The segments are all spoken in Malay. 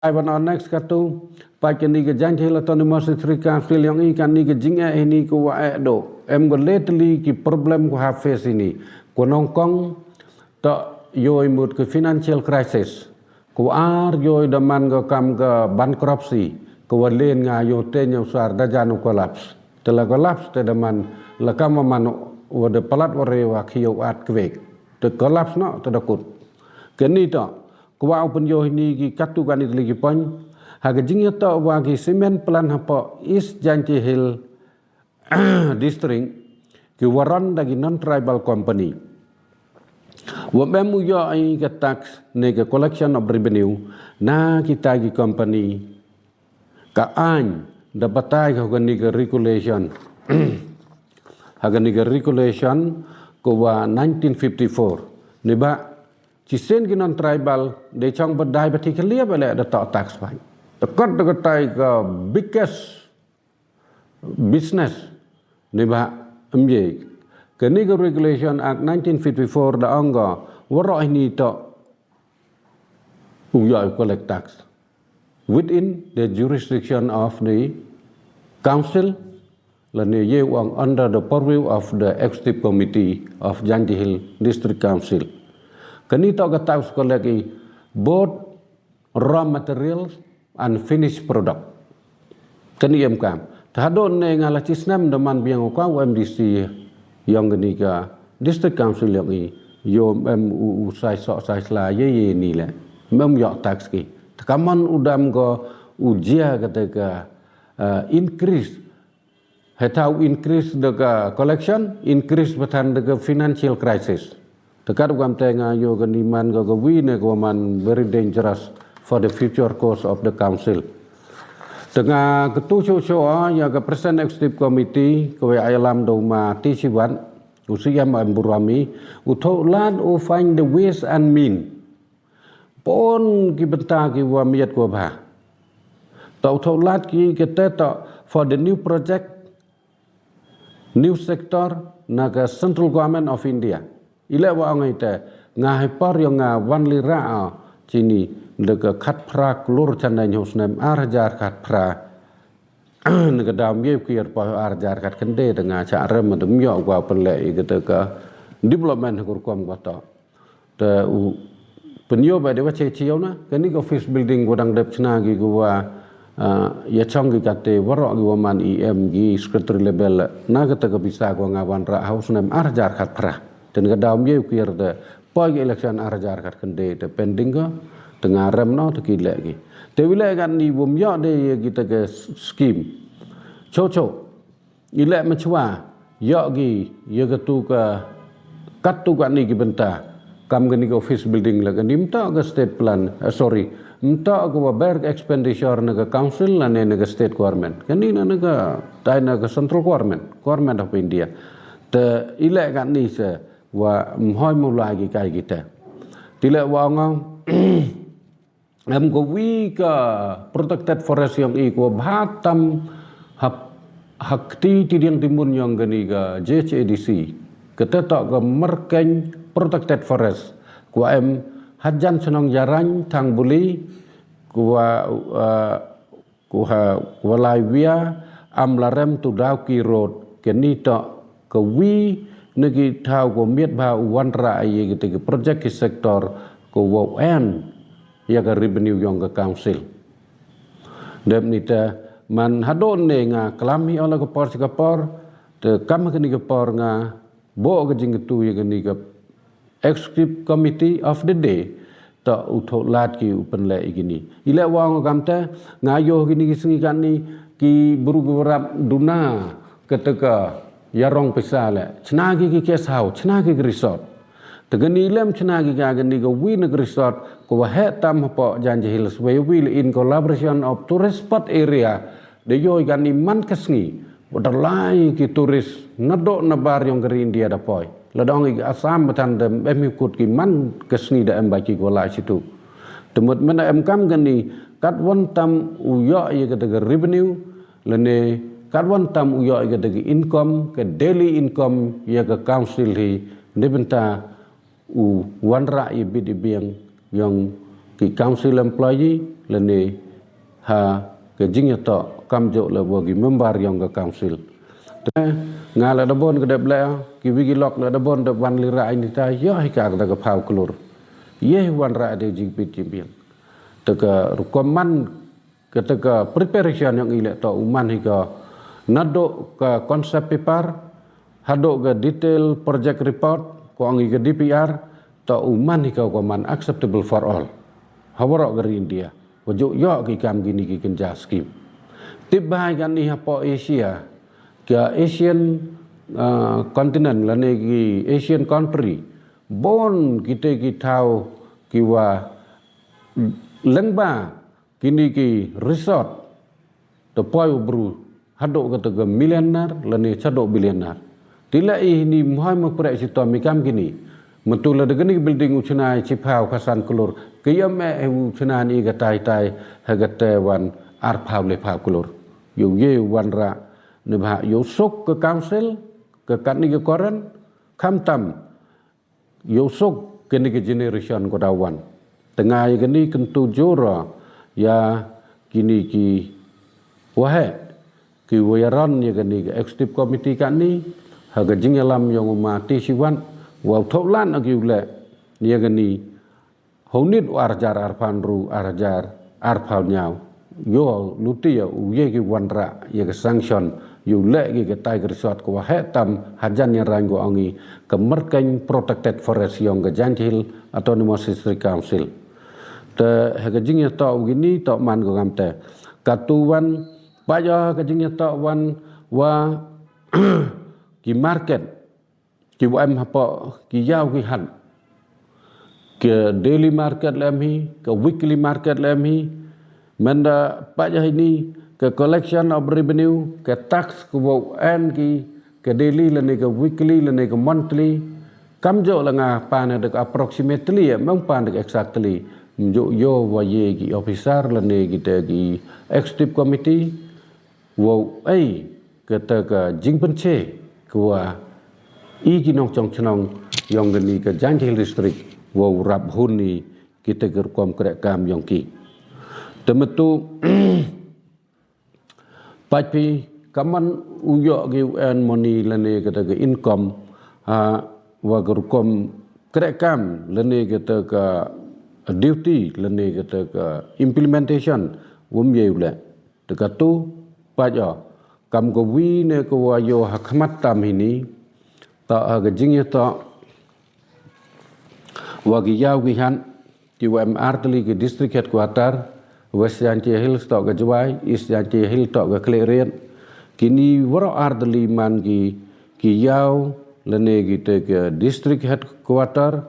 Ivan on next katu pakai ni ke janji la tonu masih Sri Council yang ikan ni ke jinga ini ku wa do em go lately ki problem ku have face ini ku nongkong tak yo imut ke financial crisis ku yo daman go kam ke bankruptcy ku len nga yo te nyu sar da janu collapse telah collapse te daman la kam man wade palat wore wa khiyo at kwek te collapse no te dakut keni to kuwa open yo ini ki katu kan itu lagi pon haga jingya to wa ki cement plan hapo East Janji Hill district ki waran dagi non tribal company wa memu yo ai ke tax ne ke collection of revenue na kita ki company ka an dapatai ka ni ke regulation haga ni ke regulation ko wa 1954 ne ba Cisen ginon tribal de chong badai bati kelia bale ada tak tax pai. Tekot deketai ke biggest business ni ba MJ. Kini ke regulation act 1954 da angga waro ini to uyai collect tax within the jurisdiction of the council lani ye wang under the purview of the executive committee of Janji Hill District Council. Kini tak kata sekolah lagi both raw materials and finished product. Kini yang kam. Terhadap ni ngalah cisnam deman biang ukau MDC yang kini ke district council yang ini yo usai sok sai sela ye ni lah. Mem yok tax ki. Tekaman udam ko ujia ketika increase hetau increase the collection increase betan the financial crisis. Dekat gam tengah yo ganiman go win go man very dangerous for the future course of the council. Tengah ketua shoa ya ke present executive committee ko alam do ma ti siwan usiam amburami utho lan o find the ways and mean. Pon ki benta ki wa miat ko ba. Tau tho lat ki kete for the new project new sector naga central government of India. Ila wa ngai te ngai par yo nga wan li ra chini lega khat phra klur chanai hosnem arjar khat phra nega dam ye kier pa arjar khat kende denga cha rem dum yo wa pele gitu ke development kur kom kota te penyo ba de wa che chiu na kani office building godang dep chna gi gua ya chong gi kate waro gi man em gi secretary level na kata ke bisa ko ngawan ra hosnem arjar khat phra dan kadam ye kier de pagi election arjar kat kende de pending ko tengah rem no to kile gi te wile kan ni bum yo de kita ke scheme cho ile machwa yo gi ye ke tu ka kat tu kan ni gi benta kam gani office building la kan imta ke state plan mta ko ber expenditure na ke council la ne ke state government kan ni na ke taina ke central government of India te ile kan ni se wa mhoi mulai gi kai kita tila wa ngong em ko wi ka protected forest yang i ko bhatam hakti tidiang timun yang gani ga JHADC kata tak ga merkeng protected forest ko em hajan senong jarang thang buli ko lai via am larem tu dau ki road keni tak ko wi negi tahu ko miat ba wan ra ye gitu ke project ke sektor ko wo en ya ke revenue yang ke council dem nita man hadon ne nga klami ola ko por te kam ke ni ke por nga bo ke jing tu ye ke ni ke executive committee of the day ta utho lat ki upen le igini ile wa ngam ta ngayo gini singi kan ni ki buru gerap duna ketika yarong pesale chnagi ki guest house chnagi ki resort tegani lem chnagi ga gani go win resort ko he tam po Janji Hills we will in collaboration of tourist spot area de yo gani man kesngi bodalai ki turis nado nabar yang geri India da poi ladong ki asam batan dem emikut ki man kesngi da embaki ko la situ temut mena em kam gani kat won tam uyo ye ke revenue lene kadwan tam uyo ke dagi income ke daily income ya ke council hi nebenta u wanra i bidibiang yang ki council employee lene ha ke jingya to kamjo le bagi member yang ke council ngala da bon ke de bla ki wigi lok la da bon de wan lira ini ta yo hika da ke pau klur ye wan ra de jing pit jimbian te ke rukoman ke te ke preparation yang ile to uman hika nado ke konsep paper hado ke detail project report ko angi ke DPR to uman hika koman acceptable for all hawarok ke India wajuk yo ki kam gini ki kenja skim tibai kan ni hapo Asia ke Asian continent lane ki Asian country bon kita ki tahu ki wa lengba kini ki resort to poi bru hado kata ke millionaire lane chado billionaire tila ini mohai mapre sito mikam kini metula de gani building uchnai chipau khasan kulur kiyam e uchna ni ga tai tai hagate wan ar phau le phau kulur yu ye wan ra ne bha yu sok ke council ke kat ni ke koran kham tam yu sok ke ni ke generation ko dawan tengah ye ni kentu jora ya kini ki wahe ki wayaran ye ni ke executive committee kan ni haga jingalam yang mati siwan wow tholan agiule ye ni honit arjar arpanru arjar arpal nyau yo luti ya uye ki wanra ye ke sanction yu le ki tiger shot ko hetam hajan yang rango angi kemerkeng protected forest yang ke Janjil autonomous district council te hagajing ya to gini to man ko ngamte katuan paya hagajing ya to wan wa ki market ki wam hapo ki yaw ki han ke daily market lemhi ke weekly market lemhi menda pajah ini ke collection of revenue ke tax ke wan ki ke daily lene ke weekly lene ke monthly kamjo langa pan dek approximately ya mang pan dek exactly mjo yo wa ye ki officer lene kita ki executive committee wo ai ke ta ka jingpenche kwa iki nong chong chnong yong ni ke Janjil district wo rap hun ni kita gerkom krek kam yong ki temetu papi kaman uyo gi en money lene kata ke income wa gerkom krek kam lene kata ke duty lene kata ke implementation wum ye ule tekatu paja kam ko wi ne ko wa yo hakmat tam ini ta ga jing ta wa gi yaw gi han ti WMR tli ke district headquarter West Janjil Hills to ga jwai East Janjil Hill to ga klerian kini waro ardli man ki yaw lene gi te ke district headquarter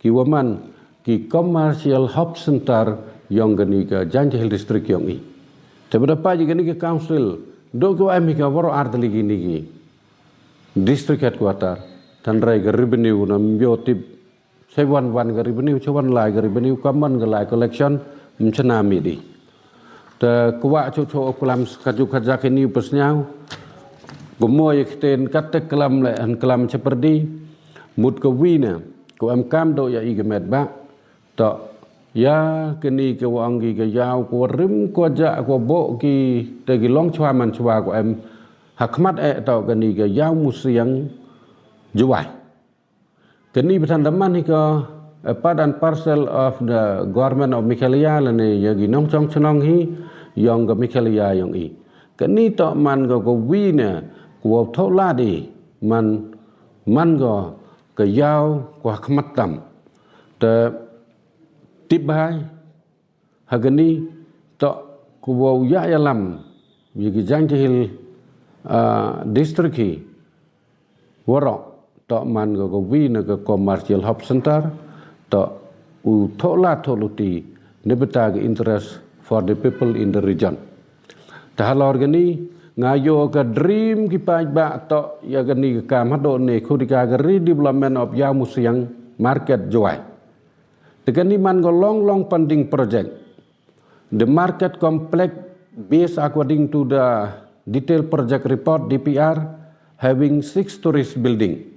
ki waman ki commercial hub center yang gani ke Janjil Hill district yang i te berapa ji gani ke council do ko ami ka waro ardli gini gi district headquarter tanrai ke revenue nam yotip sewan wan ke revenue sewan lai ke revenue common ke lai collection mchanami di te kwa cho kelam kaju kaja kini pesnyau gomoy kten kat kelam le an kelam seperti mut ke wina ko am kam do ya igemet ba to ya kini ke wangi ke yaw ko rim ko ja ko bo ki te ki long chwa man chwa ko em hakmat e to kini ke yaw musiang juai kini pesan daman ni ko a part and parcel of the government of Michaelia lene yagi nong chong chnong hi yong ga Michaelia yong i kini to man go wi ne ko thola di man go ke yaw ko khmat tam te tibai hagani to ko ya yalam yagi Janjil district hi waro to man go wi ne ke commercial hub center to u thola tholuti nebeta interest for the people in the region tahalor gani ngayo ka dream ki pa ba to ya gani ka mado ne khudika ga redevelopment of ya musiang market joy tegani man go long pending project the market complex based according to the detailed project report DPR having 6 tourist building.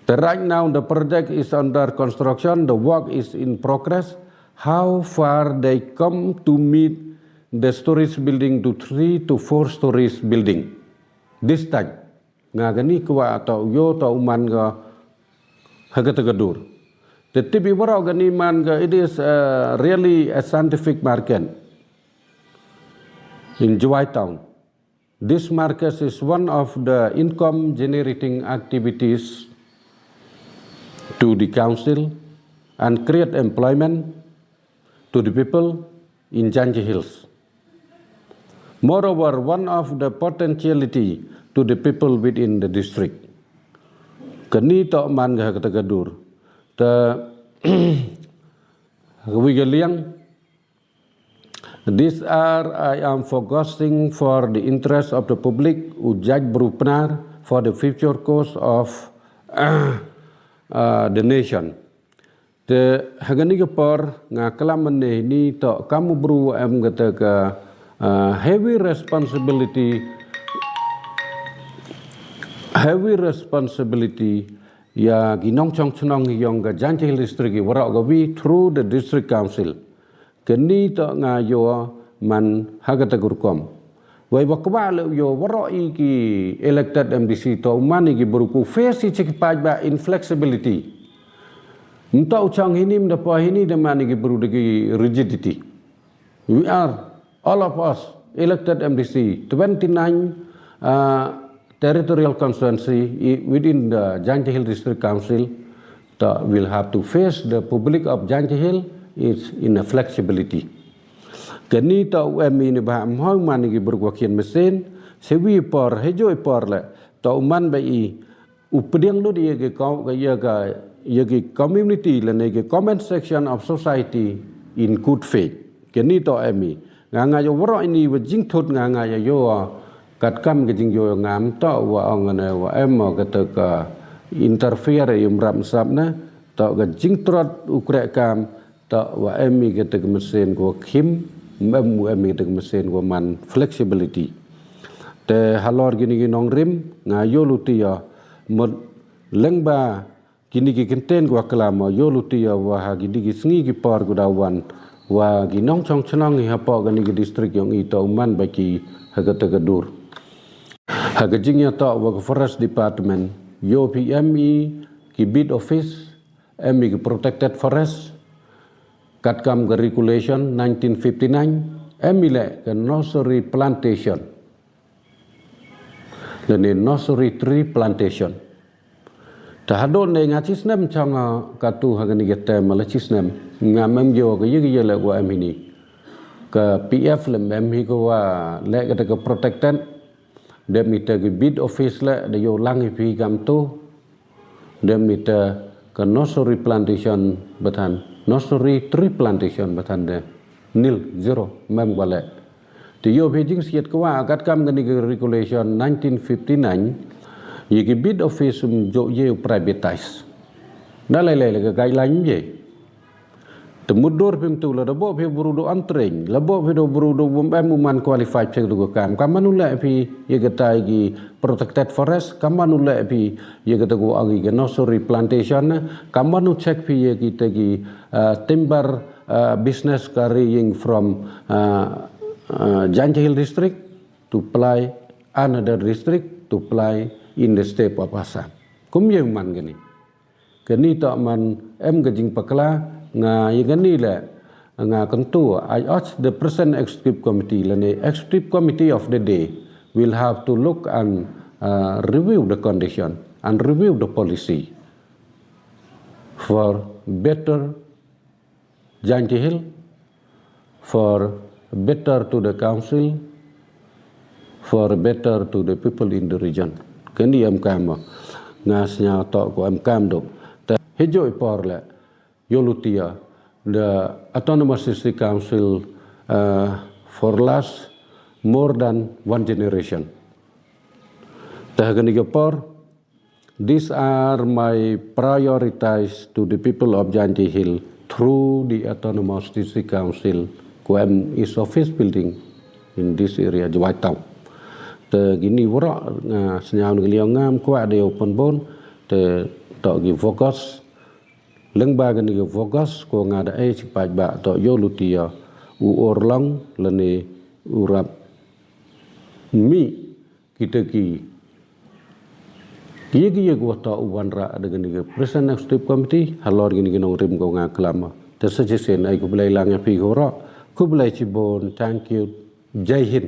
Right now the project is under construction, the work is in progress. how far they come to meet the storage building to 3 to 4 stories building. This time, ngagani kwa atau yo atau man ga hagatagadur. Tetapi warau gani man ga it is really a scientific market in Juwai Town. This market is one of the income generating activities to the council and create employment to the people in Janji Hills. Moreover, one of the potentiality to the people within the district. Kani to man ga katagadur ta wigaliang. These are I am focusing for the interest of the public ujaj berupnar for the future course of the nation. The hagani kapor nga kalaman ni to kamu bru am kata ka heavy responsibility ya ginong chong chonong yong ga Janji Hill district wara gawi through the district council. Kini to nga yo man hagata gurkom. Wai bakwa le yo wara ki elected MDC to mani ki beruku face cek pajba inflexibility. Mta uchang ini mdapa ini demani ki beru degi rigidity. We are all of us elected MDC 29 territorial constituency within the Janji Hill District Council will have to face the public of Janji Hill is in a flexibility. Kini tau ini baham hoi mani ki berwakian mesin sewi por hejo por le tau man bai updiang lu dia ke kau ke community le ne ke comment section of society in good faith. Kini tau nganga yo woro ini wajing thot nganga yo kat kam ke jing yo ngam tau wa angane wa kata ka interfere yum ram sabna tau ke jing trot ukrek kam tau wa kata ke mesin ko kim kata ke mesin ko man flexibility. Te halor gini nong rim nga yo luti ya mod lengba kini ki kenten ko kalama yo luti ya wa gini ki sngi ki par ko dawan wa ginong chong chenong hapa gani ke distrik yang ito uman baki hagata gadur hagajingnya ta wa forest department yo PME ki bid office ME ki protected forest katkam ke regulation 1959 ME le ke nursery plantation dan nursery tree plantation tahadon ne ngacisnem chang katu hagani gete malacisnem ngamem jo ke ye le wa ini ke PF le mem ko wa le ke protected dem ite ke bid office le de yo langi pi gam tu dem ite ke nursery plantation batan nursery tree plantation batan de nil zero mem wale ti yo beijing siet ko wa kat kam gani regulation 1959 ye ke bid office jo ye privatize dalai le ke guideline ye temudur pim tu la dabo phi burudo antreng labo phi do burudo man qualified cek du kam kamanula phi ye gatai gi protected forest kamanula phi ye gatago agi ge nursery plantation kamanu cek phi ye kita gi timber business carrying from Janji Hill district to apply another district to apply in the state of Assam kum ye man gani kani ta man gajing pakla nga yegani le nga kentu I urge the present executive committee lene executive committee of the day will have to look and review the condition and review the policy for better Janji Hill, for better to the council, for better to the people in the region. Kani kam ngasnya to ko kam do te hejo por le Yolutia, the Autonomous District Council for last more than one generation. These are my priorities to the people of Janji Hill through the Autonomous District Council when is office building in this area, Juwai Town. The gini wara senyam ngeliang ngam kuat dia open bone, the tak gi focus lembaga ni fokus ko ngada sipat ba to yo lutia u orlang lene urap mi kita ki Yegi wata uwanra dengan ni Presiden Executive Committee halor gini nong rim ko nga klama tersa jesen ay ko belai lang pi hora ko belai cibon thank you jai hind